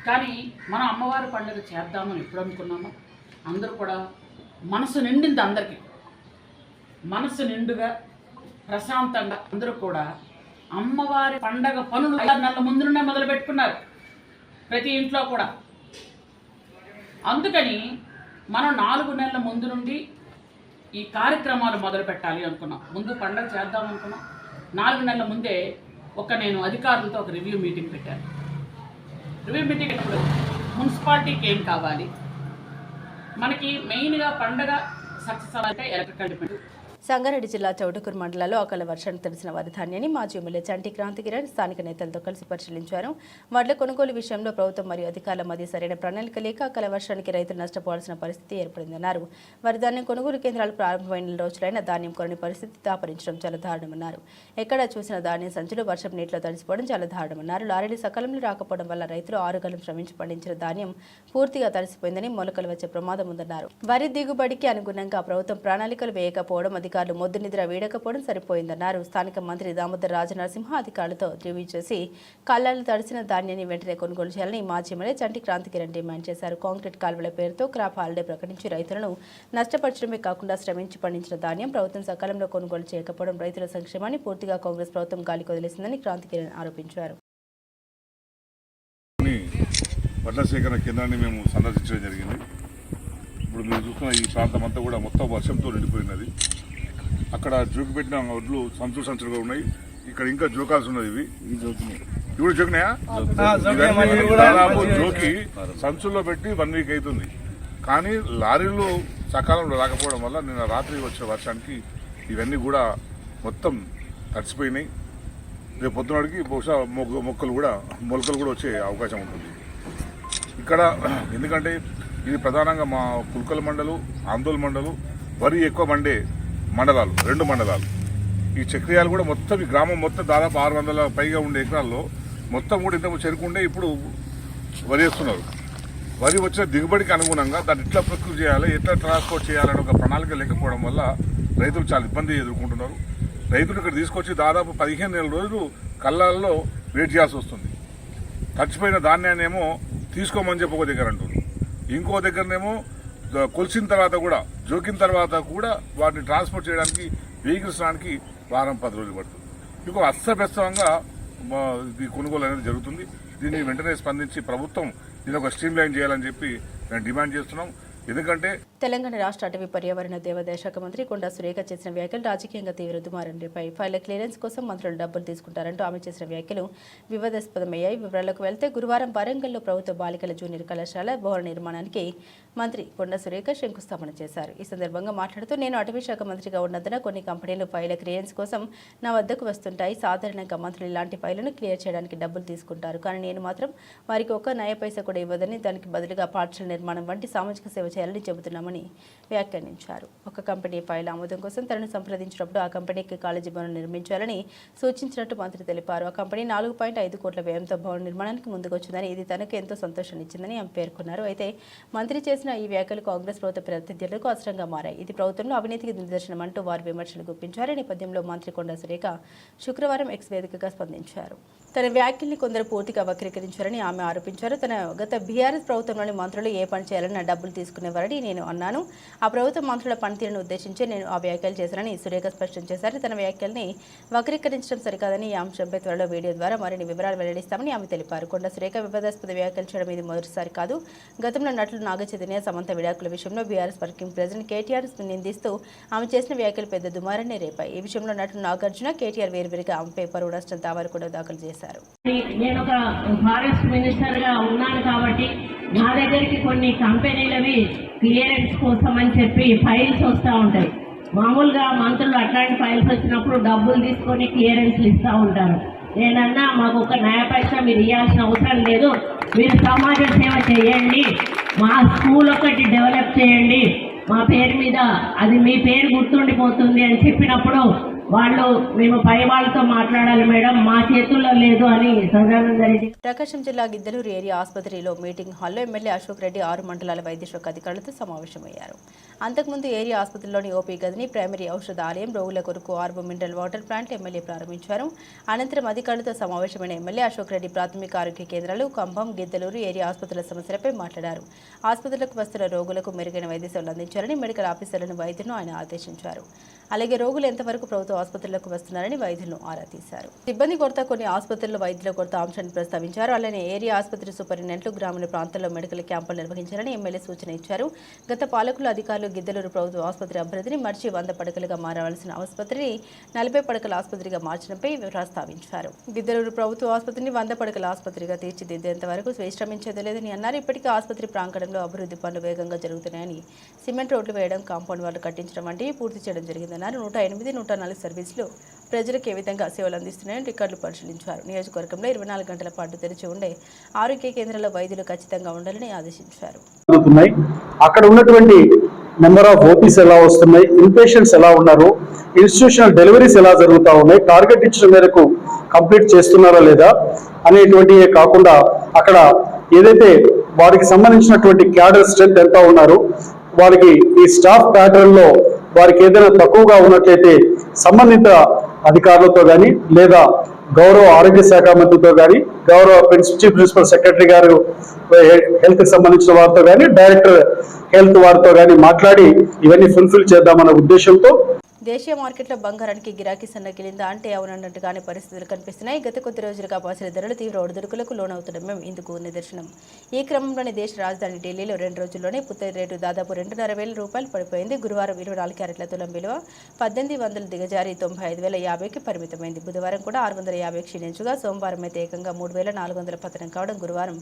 Speaker 4: కానీ మనం అమ్మవారి పండుగ చేద్దామని ఎప్పుడు అనుకున్నామో అందరూ కూడా మనసు నిండింది. అందరికీ మనసు నిండుగా ప్రశాంతంగా అందరూ కూడా అమ్మవారి పండగ పనులు 5 నెలల ముందు నుండే మొదలు పెట్టుకున్నారు ప్రతి ఇంట్లో కూడా. అందుకని మనం 4 నెలల ముందు నుండి ఈ కార్యక్రమాలు మొదలు పెట్టాలి అనుకున్నాం. ముందు పండగ చేద్దాం అనుకున్నాం. 4 నెలల ముందే నేను అధికారులతో ఒక రివ్యూ మీటింగ్ పెట్టాను. రివ్యూ మీటింగ్ ఇప్పుడు మున్సిపాలిటీకి ఏం కావాలి, మనకి మెయిన్గా పండగ సక్సెస్ అవ్వాలంటే ఎలక్ట్రికల్ డిపార్ట్మెంట్.
Speaker 1: సంగారెడ్డి జిల్లా చౌటుకూరు మండలంలో అకాల వర్షానికి తెలిసిన వరి ధాన్యాన్ని మాజీ ఎమ్మెల్యే చంటి క్రాంతికిరణ్ స్థానిక నేతలతో కలిసి పరిశీలించారు. వడ్ల కొనుగోలు విషయంలో ప్రభుత్వం మరియు అధికారుల మధ్య సరైన ప్రణాళిక లేక అకాల వర్షానికి రైతులు నష్టపోవాల్సిన పరిస్థితి ఏర్పడిందన్నారు. వరి ధాన్యం కొనుగోలు కేంద్రాలు ప్రారంభమైన రోజులైన ధాన్యం కొనని పరిస్థితి దాపరించడం చాలా దారుణమన్నారు. ఎక్కడ చూసిన ధాన్యం సంచులు వర్షం నీటిలో తడిసిపోవడం చాలా దారుణమన్నారు. లారీలు సకాలంలో రాకపోవడం వల్ల రైతులు 6 గంటలు శ్రమించి పండించిన ధాన్యం పూర్తిగా తడిసిపోయిందని, మొలకలు వచ్చే ప్రమాదం ఉందన్నారు. వరి దిగుబడికి అనుగుణంగా ప్రభుత్వం ప్రణాళికలు వేయకపోవడం, అధికారులు మొద్దు నిద్ర వీడకపోవడం సరిపోయిందన్నారు. స్థానిక మంత్రి దామోదర్ రాజనరసింహ అధికారులతో రివ్యూ చేసి కళ్ళాలు తడిసిన ధాన్యాన్ని వెంటనే కొనుగోలు చేయాలని మాజీ ఎమ్మెల్యే చంటి క్రాంతికిరణ్ డిమాండ్ చేశారు. కాంక్రీట్ కాలువల పేరుతో క్రాప్ హాలిడే ప్రకటించి రైతులను నష్టపరచడమే కాకుండా శ్రమించి పండించిన ధాన్యం ప్రభుత్వం సకాలంలో కొనుగోలు చేయకపోవడం రైతుల సంక్షేమాన్ని పూర్తిగా కాంగ్రెస్ ప్రభుత్వం గాలికి వదిలేసిందని క్రాంతికిరణ్ ఆరోపించారు.
Speaker 5: వడ్ల సేకరణ కేంద్రాన్ని మేము సందర్శించడం జరిగింది. ఇప్పుడు మీరు చూస్తున్న ఈ ప్రాంతం అంతా కూడా మొత్తం వర్షంతో నిండిపోయినది. అక్కడ జోకి పెట్టిన వడ్లు సంచులుగా ఉన్నాయి. ఇక్కడ ఇంకా జోకాల్సి ఉన్నది. ఇవి జోకినాయా? దాదాపు జోకి సంచుల్లో పెట్టి 1 వీక్ అవుతుంది. కానీ లారీలు సకాలంలో రాకపోవడం వల్ల నిన్న రాత్రి వచ్చిన వర్షానికి ఇవన్నీ కూడా మొత్తం తడిసిపోయినాయి. రేపు పొద్దునడికి బహుశా మొలకలు కూడా వచ్చే అవకాశం ఉంటుంది ఇక్కడ. ఎందుకంటే ఇది ప్రధానంగా మా పుల్కల్ మండలు, ఆందోళన మండలు వరి ఎక్కువ మండే మండలాలు, 2 మండలాలు. ఈ చక్రియాలు కూడా మొత్తం ఈ గ్రామం మొత్తం దాదాపు 600 పైగా ఉండే ఎకరాల్లో మొత్తం కూడా ఇంతకు చెరుకుండే ఇప్పుడు వరి వేస్తున్నారు. వరి వచ్చిన దిగుబడికి అనుగుణంగా దాన్ని ఎట్లా ప్రకృతి చేయాలి, ఎట్లా ట్రాన్స్పోర్ట్ చేయాలని ఒక ప్రణాళిక లేకపోవడం వల్ల రైతులు చాలా ఇబ్బంది ఎదుర్కొంటున్నారు. రైతులు ఇక్కడ తీసుకొచ్చి దాదాపు 15 రోజులు కళ్ళాల్లో వెయిట్ చేయాల్సి వస్తుంది. తడిచిపోయిన ధాన్యాన్ని ఏమో తీసుకోమని చెప్పి ఒక దగ్గర అంటున్నారు, ఇంకో దగ్గరనేమో కొలిసిన తర్వాత కూడా జోకిన తర్వాత కూడా వాటిని ట్రాన్స్పోర్ట్ చేయడానికి వెహికల్స్ రావడానికి 1-10 రోజులు పడుతుంది. ఇంకో అస్తవ్యస్తంగా ఇది కొనుగోలు అనేది జరుగుతుంది. దీన్ని వెంటనే స్పందించి ప్రభుత్వం దీన్ని ఒక స్ట్రీమ్ లైన్ చేయాలని చెప్పి మేము డిమాండ్ చేస్తున్నాం. ఎందుకంటే
Speaker 1: తెలంగాణ రాష్ట్ర అటవీ పర్యావరణ దేవాదాయ శాఖ మంత్రి కొండా సురేఖ చేసిన వ్యాఖ్యలు రాజకీయంగా తీవ్ర దుమారంపై ఫైళ్ల క్లియరెన్స్ కోసం మంత్రులు డబ్బులు తీసుకుంటారంటూ ఆమె చేసిన వ్యాఖ్యలు వివాదాస్పదమయ్యాయి. వివరాలకు వెళ్తే గురువారం వరంగల్లో ప్రభుత్వ బాలికల జూనియర్ కళాశాల భవన నిర్మాణానికి మంత్రి కొండా సురేఖ శంకుస్థాపన చేశారు. ఈ సందర్భంగా మాట్లాడుతూ, నేను అటవీ శాఖ మంత్రిగా ఉన్నందున కొన్ని కంపెనీలు ఫైళ్ల క్లియరెన్స్ కోసం నా వద్దకు వస్తుంటాయి. సాధారణంగా మంత్రులు ఇలాంటి ఫైళ్లను క్లియర్ చేయడానికి డబ్బులు తీసుకుంటారు. కానీ నేను మాత్రం వారికి ఒక్క నయ పైసా కూడా ఇవ్వదని, దానికి బదులుగా పాఠశాల నిర్మాణం వంటి సామాజిక సేవ చేయాలని చెబుతున్నామని చేశామని వ్యాఖ్యానించారు. ఒక కంపెనీ ఫైల్ ఆమోదం కోసం తనను సంప్రదించినప్పుడు ఆ కంపెనీకి కాలేజీ భవనం నిర్మించాలని సూచించినట్టు మంత్రి తెలిపారు. ఆ కంపెనీ 4.5 కోట్ల వ్యయంతో భవన నిర్మాణానికి ముందుకొచ్చిందని, ఇది తనకు ఎంతో సంతోషాన్నిచ్చిందని ఆమె పేర్కొన్నారు. అయితే మంత్రి చేసిన ఈ వ్యాఖ్యలు కాంగ్రెస్ ప్రభుత్వ ప్రత్యర్థులకు అస్త్రంగా మారాయి. ఇది ప్రభుత్వంలో అవినీతికి నిదర్శనమంటూ వారు విమర్శలు గుప్పించారు. ఈ నేపథ్యంలో మంత్రి కొండా సురేఖ శుక్రవారం ఎక్స్ వేదికగా స్పందించారు. తన వ్యాఖ్యల్ని కొందరు పూర్తిగా వక్రీకరించారని ఆమె ఆరోపించారు. తన గత బీఆర్ఎస్ ప్రభుత్వంలోని మంత్రులు ఏ పని చేయాలని నా డబ్బులు తీసుకునేవారని నేను అన్నాను. ఆ ప్రభుత్వ మంత్రుల పనితీరును ఉద్దేశించి నేను ఆ వ్యాఖ్యలు చేశానని సురేఖ స్పష్టం చేశారు. తన వ్యాఖ్యల్ని వక్రీకరించడం సరికాదని ఈ అంశంపై త్వరలో వీడియో ద్వారా మరిన్ని వివరాలు వెల్లడిస్తామని ఆమె తెలిపారు. కొండా సురేఖ వివాదాస్పద వ్యాఖ్యలు చేయడం ఇది మొదటిసారి కాదు. గతంలో నటులు నాగచైతన్య, సమంత విడాకుల విషయంలో బీఆర్ఎస్ వర్కింగ్ ప్రెసిడెంట్ కేటీఆర్ నిందిస్తూ ఆమె చేసిన వ్యాఖ్యలు పెద్ద దుమారాన్ని రేపాయి. ఈ విషయంలో నటులు నాగార్జున, కేటీఆర్ వేరువేరుగా ఆమెపై పరువు నష్టం దావాలు కూడా దాఖలు చేశారు.
Speaker 6: నేను ఒక ఫారెస్ట్ మినిస్టర్ గా ఉన్నాను కాబట్టి నా దగ్గరికి కొన్ని కంపెనీలవి క్లియరెన్స్ కోసం అని చెప్పి ఫైల్స్ వస్తూ ఉంటాయి. మామూలుగా మంత్రులు అట్లాంటి ఫైల్స్ వచ్చినప్పుడు డబ్బులు తీసుకొని క్లియరెన్స్లు ఇస్తూ ఉంటారు. నేనన్నా మాకు ఒక న్యాయపైసా మీరు ఇవ్వాల్సిన అవసరం లేదు, మీరు సమాజ సేవ చేయండి, మా స్కూల్ ఒకటి డెవలప్ చేయండి, మా పేరు మీద అది మీ పేరు గుర్తుండిపోతుంది అని చెప్పినప్పుడు వాళ్ళు మేము పై వాళ్ళతో మాట్లాడాలి మేడం, మా చేతుల్లో లేదు అని సదానంద రెడ్డి.
Speaker 1: ప్రకాశం జిల్లా గిద్దలూరు ఏరియా ఆసుపత్రిలో మీటింగ్ హాల్లో ఎమ్మెల్యే అశోక్ రెడ్డి 6 మండలాల వైద్య శాఖ అధికారులతో సమావేశమయ్యారు. అంతకుముందు ఏరియా ఆసుపత్రిలోని ఓపీ గదిని, ప్రైమరీ ఔషధ ఆలయం, రోగుల కొరకు ఆర్బో మినరల్ వాటర్ ప్లాంట్ ఎమ్మెల్యే ప్రారంభించారు. అనంతరం అధికారులతో సమావేశమైన ఎమ్మెల్యే అశోక్ రెడ్డి ప్రాథమిక ఆరోగ్య కేంద్రాలు, కంభం, గిద్దలూరు ఏరియా ఆసుపత్రుల సమస్యలపై మాట్లాడారు. ఆసుపత్రులకు వస్తున్న రోగులకు మెరుగైన వైద్య సేవలు అందించాలని మెడికల్ ఆఫీసర్లను, వైద్యులను ఆయన ఆదేశించారు. అలాగే రోగులు ఎంతవరకు ప్రభుత్వ ఆసుపత్రులకు వస్తున్నారని వైద్యులను ఆరా తీశారు. సిబ్బంది కొరత, కొన్ని ఆసుపత్రుల్లో వైద్యుల కొరత అంశాన్ని ప్రస్తావించారు. అలానే ఏరియా ఆసుపత్రి సూపరింటెండెంట్లు గ్రామీణ ప్రాంతాల్లో మెడికల్ క్యాంపులు నిర్వహించాలని ఎమ్మెల్యే సూచన ఇచ్చారు. గత పాలకులు, అధికారులు గిద్దలూరు ప్రభుత్వ ఆసుపత్రి అభివృద్ధిని మర్చి 100 పడకలుగా మారవలసిన ఆసుపత్రిని 40 పడకల ఆసుపత్రిగా మార్చడంపై ప్రస్తావించారు. గిద్దలూరు ప్రభుత్వ ఆసుపత్రిని 100 పడకల ఆసుపత్రిగా తీర్చిదిద్దేంత వరకు శ్రమించేది లేదని అన్నారు. ఇప్పటికే ఆసుపత్రి ప్రాంగణంలో అభివృద్ధి పనులు వేగంగా జరుగుతున్నాయని, సిమెంట్ రోడ్లు వేయడం, కాంపౌండ్ వాళ్లు కట్టించడం వంటివి పూర్తి చేయడం జరిగిందన్నారు. 108, 104 సర్వీసులు ప్రజలకు ఏ విధంగా సేవలు అందిస్తున్నాయని రికార్డులు పరిశీలించారు. నియోజకవర్గంలో 24 గంటల పాటు తెరిచి ఉండే ఆరోగ్య కేంద్రాల్లో వైద్యులు ఖచ్చితంగా ఉండాలని ఆదేశించారు.
Speaker 7: అక్కడ ఉన్నటువంటి నెంబర్ ఆఫ్ ఓపీస్ ఎలా వస్తున్నాయి, ఇన్పేషెంట్స్ ఎలా ఉన్నారు, ఇన్స్టిట్యూషనల్ డెలివరీస్ ఎలా జరుగుతూ ఉన్నాయి, టార్గెట్ ఇచ్చిన మేరకు కంప్లీట్ చేస్తున్నారా లేదా అనేటువంటివే కాకుండా అక్కడ ఏదైతే వారికి సంబంధించినటువంటి క్యాడర్ స్ట్రెంత్ ఎంత ఉన్నారు, వారికి ఈ స్టాఫ్ ప్యాటర్న్ లో వారికి ఏదైనా తక్కువగా ఉన్నట్లయితే సంబంధిత అధికారులతో కానీ లేదా గౌరవ ఆరోగ్య శాఖ మంత్రితో కానీ, గౌరవ చీఫ్ ప్రిన్సిపల్ సెక్రటరీ గారు హెల్త్ కి సంబంధించిన వారితో కానీ, డైరెక్టర్ హెల్త్ వారితో కానీ మాట్లాడి ఇవన్నీ ఫుల్ఫిల్ చేద్దామన్న ఉద్దేశంతో
Speaker 1: దేశీయ మార్కెట్లో బంగారానికి గిరాకీ సన్నగిలిందా అంటే అవునన్నట్టుగానే పరిస్థితులు కనిపిస్తున్నాయి. గత కొద్ది రోజులుగా పసిడి ధరలు తీవ్ర ఒడిదుడుకులకు లోనవుతుండడం ఇందుకు నిదర్శనం. ఈ క్రమంలోనే దేశ రాజధాని ఢిల్లీలో 2 రోజుల్లోనే పుత్తడి రేటు దాదాపు 2,500 రూపాయలు పడిపోయింది. గురువారం 24 క్యారెట్ల తులం విలువ 1800 దిగజారి 95,050కి పరిమితమైంది. బుధవారం కూడా 650 క్షీణించగా, సోమవారం అయితే ఏకంగా 3,400 పతనం కావడం గురువారం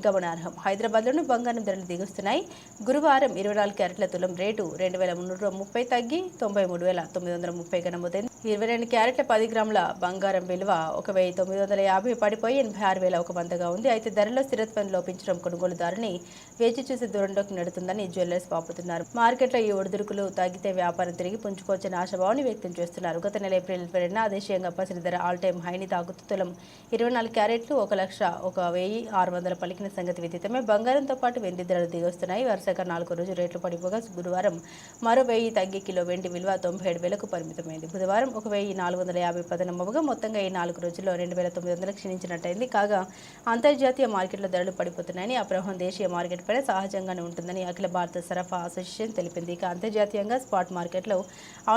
Speaker 1: గమనార్హం. హైదరాబాద్లోనూ బంగారం ధరలు దిగుస్తున్నాయి. గురువారం 24 క్యారెట్ల తులం రేటు 2,330 తగ్గి 93,930గా నమోదైంది. 22 క్యారెట్ల 10 గ్రాముల బంగారం విలువ 1,950 పడిపోయి 86,100గా ఉంది. అయితే ధరలో స్థిరత్వం లోపించడం కొనుగోలుదారుని వేచి చూసి దూరంలోకి నెడుతుందని జ్యువెలర్స్ వాపుతున్నారు. మార్కెట్లో ఈ ఒడిదుడుకులు తగ్గితే వ్యాపారం తిరిగి పుంజుకోవచ్చని ఆశాభావాన్ని వ్యక్తం చేస్తున్నారు. గత నెల ఏప్రిల్ 22న దేశీయంగా పసిడి ధర ఆల్ టైమ్ హైని తాగుతూ తులం 24 క్యారెట్లు 1,01,600 పలికిన సంగతి విదితమే. బంగారంతో పాటు వెండి ధరలు దిగొస్తున్నాయి. వరుసగా 4 రోజులు రేట్లు పడిపోగా గురువారం మరో 1000 తగ్గి కిలో వెండి విలువ 97,000కు పరిమితమైంది. బుధవారం 1,450 పతనమవగా మొత్తంగా ఈ 4 రోజుల్లో 2,900 క్షీణించినట్టయింది. కాగా అంతర్జాతీయ మార్కెట్లో ధరలు పడిపోతున్నాయని, ఆ ప్రభావం దేశీయ మార్కెట్ పైన సహజంగానే ఉంటుందని అఖిల భారత సరఫరా అసోసియేషన్ తెలిపింది. ఇక అంతర్జాతీయంగా స్పాట్ మార్కెట్లో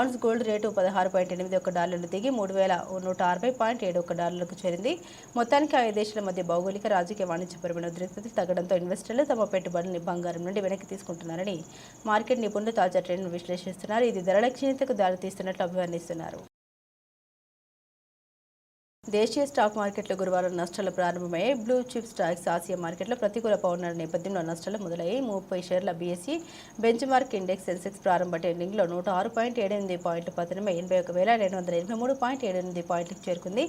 Speaker 1: ఔన్స్ గోల్డ్ రేటు $16.81 దిగి $3,160.71కు చేరింది. మొత్తానికి ఆయా దేశాల మధ్య భౌగోళిక, రాజకీయ, వాణిజ్యపరమైన ఉద్రిక్తతలు తగ్గడంతో ఇన్వెస్టర్లు తమ పెట్టుబడులను బంగారం నుండి వెనక్కి తీసుకుంటున్నారని మార్కెట్ నిపుణులు తాజా ట్రెండ్ను విశ్లేషిస్తున్నారు. ఇది ధరల క్షీణతకు దారితీస్తున్నట్లు అభివర్ణిస్తున్నారు. దేశీయ స్టాక్ మార్కెట్లో గురువారం నష్టాలు ప్రారంభమయ్యాయి. బ్లూ చిప్ స్టాక్స్ ఆసియా మార్కెట్లో ప్రతికూల పౌర్ణమి నేపథ్యంలో నష్టాలు మొదలయ్యాయి. 30 షేర్ల BSE bench mark index Sensex ప్రారంభ ట్రేడింగ్లో 106.78 పాయింట్లు పతనమై 81,223.78 పాయింట్లకు చేరుకుంది.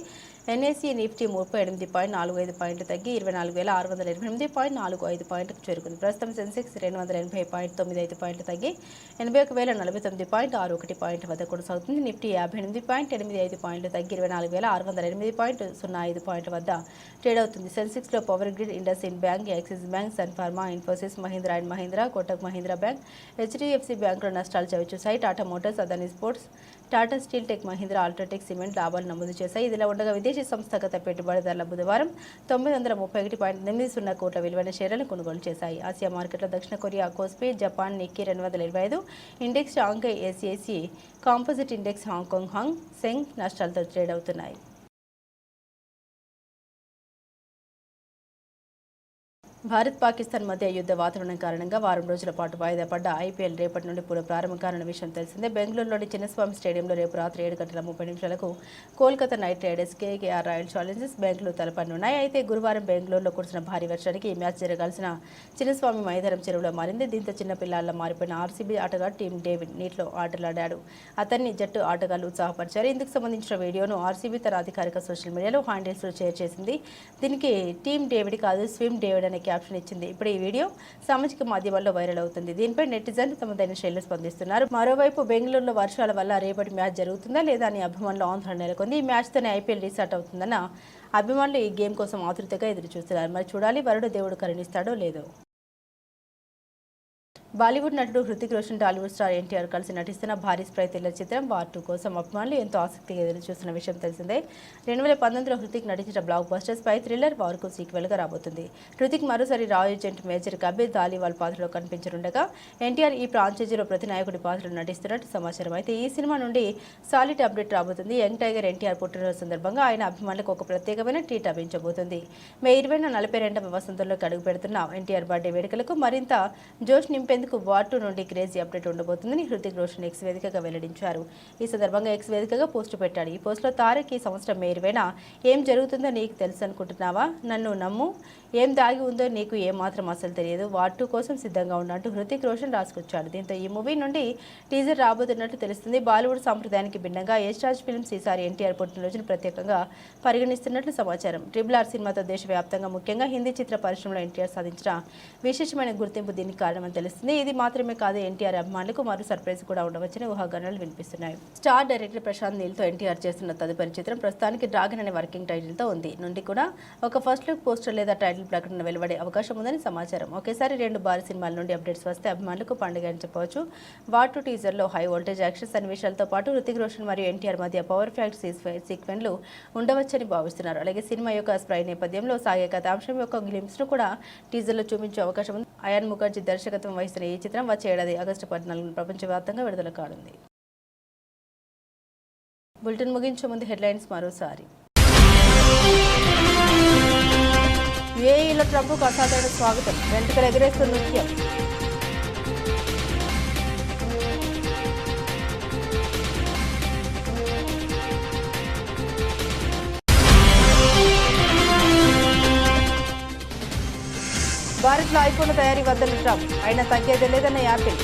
Speaker 1: ఎన్ఎస్ఈ నిఫ్టీ 38.45 పాయింట్లు తగ్గి 24,628.45 పాయింట్లకు చేరుకుంది. ప్రస్తుతం సెన్సెక్స్ 280.95 పాయింట్లు తగ్గి 81,049.61 పాయింట్ల వద్ద కొనసాగుతుంది. నిఫ్టీ 58.85 పాయింట్లు తగ్గి 24,608.05 పాయింట్ల వద్ద ట్రేడ్ అవుతుంది. సెన్సెక్స్లో Power Grid, IndusInd Bank, Axis Bank, Sun Pharma, Infosys, Mahindra and Mahindra, Kotak Mahindra Bank, HDFC బ్యాంకులో నష్టాలు చవిచూశాయి. Tata Motors, Adani Sports, Tata Steel, Tech Mahindra, UltraTech Cement లాభాలు నమోదు చేశాయి. ఇదిలా ఉండగా విదేశీ సంస్థాగత పెట్టుబడిదారుల బుధవారం 931.80 కోట్ల విలువైన షేర్లను కొనుగోలు చేశాయి. ఆసియా మార్కెట్లో దక్షిణ Korea KOSPI, Japan Nikkei 225 index, Shanghai ఏసీఐసి composite index, Hong Kong Hang Seng నష్టాలతో ట్రేడ్ అవుతున్నాయి. భారత్ పాకిస్తాన్ మధ్య యుద్ధ వాతావరణం కారణంగా వారం రోజుల పాటు వాయిదా పడ్డ ఐపీఎల్ రేపటి నుండి పునః ప్రారంభం కానున్న విషయం తెలిసిందే. బెంగళూరులోని చిన్నస్వామి స్టేడియంలో రేపు రాత్రి 7:30 Kolkata Knight Riders, KKR Royal Challengers Bengaluru తలపనున్నాయి. అయితే గురువారం బెంగళూరులో కురిసిన భారీ వర్షానికి ఈ మ్యాచ్ జరగాల్సిన చిన్నస్వామి మైదానం చెరువులో మారింది. దీంతో చిన్న పిల్లల మారిపోయిన ఆర్సీబీ ఆటగాడు టీమ్ డేవిడ్ నీటిలో ఆటలాడాడు. అతన్ని జట్టు ఆటగాళ్లు ఉత్సాహపరిచారు. ఇందుకు సంబంధించిన వీడియోను ఆర్సీబీ తన అధికారిక సోషల్ మీడియాలో హ్యాండిల్స్లో షేర్ చేసింది. దీనికి టీమ్ డేవిడ్ కాదు, స్విమ్ డేవిడ్ అనే క్యాప్షన్ ఇచ్చింది. ఇప్పుడు ఈ వీడియో సామాజిక మాధ్యమాల్లో వైరల్ అవుతుంది. దీనిపై నెటిజన్లు తమదైన శైలిలో స్పందిస్తున్నారు. మరోవైపు బెంగళూరులో వర్షాల వల్ల రేపటి మ్యాచ్ జరుగుతుందా లేదా అని అభిమానులు ఆందోళన నెలకొంది. ఈ మ్యాచ్తోనే ఐపీఎల్ రీస్టార్ట్ అవుతుందన్న అభిమానులు ఈ గేమ్ కోసం ఆతృతగా ఎదురు చూస్తున్నారు. మరి చూడాలి వరుడు దేవుడు కరుణిస్తాడో లేదో. బాలీవుడ్ నటుడు హృతిక్ రోషన్, టాలీవుడ్ స్టార్ ఎన్టీఆర్ కలిసి నటిస్తున్న భారీ స్ప్రై థ్రిల్లర్ చిత్రం వార్ 2 కోసం అభిమానులు ఎంతో ఆసక్తిగా ఎదురు చూస్తున్న విషయం తెలిసిందే. 2019లో హృతిక్ నటించిన బ్లాక్ బస్టర్ స్పై థ్రిల్లర్ వార్కు సీక్వెల్గా రాబోతుంది. హృతిక్ మరోసారి రా ఏజెంట్ మేజర్ కబీర్ ధాలీవాల్ పాత్రలో కనిపించనుండగా ఎన్టీఆర్ ఈ ఫ్రాంచైజీలో ప్రతి నాయకుడి పాత్రలో నటిస్తున్నట్టు సమాచారం. అయితే ఈ సినిమా నుండి సాలిడ్ అప్డేట్ రాబోతుంది. యంగ్ టైగర్ ఎన్టీఆర్ పుట్టినరోజు సందర్భంగా ఆయన అభిమానులకు ఒక ప్రత్యేకమైన ట్రీట్ లభించబోతుంది. మే 20న 42వ వసంతంలోకి అడుగు పెడుతున్న ఎన్టీఆర్ బర్త్డే వేడుకలకు మరింత జోష్ నింపేందుకు వార్ 2 నుండి క్రేజీ అప్డేట్ ఉండబోతుందని హృతిక్ రోషన్ ఎక్స్ వేదికగా వెల్లడించారు. ఈ సందర్భంగా ఎక్స్ వేదికగా పోస్టు పెట్టాడు. ఈ పోస్టులో తారక్ ఈ సంవత్సరం మే 20న ఏం జరుగుతుందో నీకు తెలుసు అనుకుంటున్నావా? నన్ను నమ్ము, ఏం దాగి ఉందో నీకు ఏమాత్రం అసలు తెలియదు. వార్ 2 కోసం సిద్ధంగా ఉన్నట్టు హృతిక్ రోషన్ రాసుకొచ్చాడు. దీంతో ఈ మూవీ నుండి టీజర్ రాబోతున్నట్టు తెలుస్తుంది. బాలీవుడ్ సాంప్రదాయానికి భిన్నంగా యశ్రాజ్ ఫిల్మ్స్ ఈసారి ఎన్టీఆర్ పుట్టినరోజును ప్రత్యేకంగా పరిగణిస్తున్నట్లు సమాచారం. RRR సినిమాతో దేశవ్యాప్తంగా ముఖ్యంగా హిందీ చిత్ర పరిశ్రమలో ఎన్టీఆర్ సాధించిన విశేషమైన గుర్తింపు దీనికి కారణమని తెలుస్తుంది. ఇది మాత్రమే కాదు, ఎన్టీఆర్ అభిమానులకు మరో సర్ప్రైజ్ కూడా ఉండవచ్చని ఊహాగానాలు వినిపిస్తున్నాయి. స్టార్ డైరెక్టర్ ప్రశాంత్ నీల్తో ఎన్టీఆర్ చేస్తున్న తదుపరి చిత్రం ప్రస్తుతానికి డ్రాగన్ అనే వర్కింగ్ టైటిల్తో ఉంది. నుండి కూడా ఒక ఫస్ట్ లుక్ పోస్టర్ లేదా టైటిల్ ప్రకటన వెలువడే అవకాశం ఉందని సమాచారం. ఒకేసారి 2 భారీ సినిమాల నుండి అప్డేట్స్ వస్తే అభిమానులకు పండుగ అని చెప్పవచ్చు. వార్ 2 టీజర్లో హై వోల్టేజ్ యాక్షన్ సన్నివేశాలతో పాటు హృతిక్ రోషన్ మరియు ఎన్టీఆర్ మధ్య పవర్ ఫ్యాక్ట్ సీక్వెన్లు ఉండవచ్చని భావిస్తున్నారు. అలాగే సినిమా యొక్క స్ప్రై నేపథ్యంలో సాగే కథాంశం యొక్క గ్లింప్స్ను కూడా టీజర్లో చూపించే అవకాశం ఉంది. అయాన్ ముఖర్జీ దర్శకత్వం వహిస్తున్న ఈ చిత్రం వచ్చే ఏడాది ఆగస్టు 14న ప్రపంచవ్యాప్తంగా విడుదల కానుంది. బులెటిన్ ముగించే ముందు హెడ్లైన్స్ మరోసారి. యూఏఈలో ట్రంప్కు అసాధారణ స్వాగతం, వెంట్రుకలు ఎగరేస్తూ నృత్యం. భారత్లో ఐఫోన్ తయారీ వద్దన్న ట్రంప్, అయినా తగ్గేదే లేదన్న యాపిల్.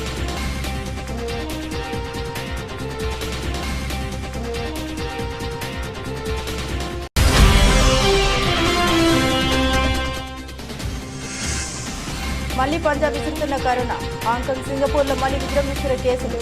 Speaker 1: మళ్లీ పంజాబ్ విసురుతున్న కరోనా, హాంకాంగ్, సింగపూర్లో మళ్లీ విజృంభిస్తున్న కేసులు.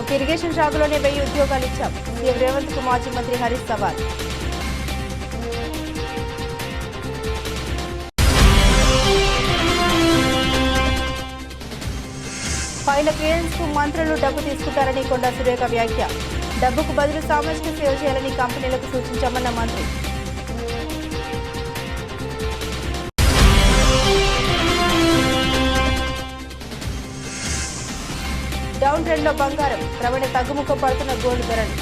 Speaker 1: ఒక ఇరిగేషన్ శాఖలోనే 1000 ఉద్యోగాలు ఇచ్చాం, సీఎం రేవంత్ కు మాజీ మంత్రి హరీష్ సవాల్. పైన క్లియరెన్స్ కు మంత్రులు డబ్బు తీసుకుంటారని కొండా సురేఖ వ్యాఖ్య. డబ్బుకు బదులు సామాజిక సేవ చేయాలని కంపెనీలకు సూచించామన్న మంత్రి. డౌన్ ట్రెండ్ లో బంగారం, క్రమేణ తగ్గుముఖం పడుతున్న గోల్డ్ ధరలు.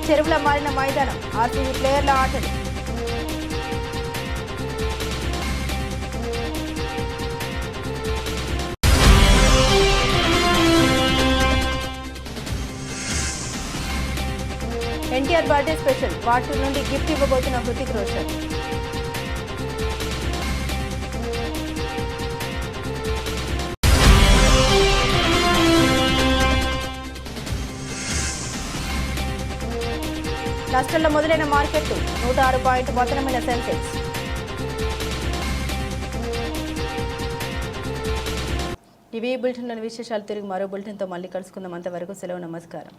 Speaker 1: చెరువుల మారిన మైదానం ఆర్సీబీ ప్లేయర్ల ఆటలు. ఎన్టీఆర్ బర్త్డే స్పెషల్ పార్ట్ 2 నుండి గిఫ్ట్ ఇవ్వబోతున్న హృతిక్ రోషన్. నష్టాల్లో మొదలైన మార్కెట్లు 106 పాయింట్ పతనమైన సెన్సెక్స్. ఇవి బులెటిన్లోని విశేషాలు. తిరిగి మరో బులెటిన్తో మళ్ళీ కలుసుకుందాం. అంతవరకు సెలవు. నమస్కారం.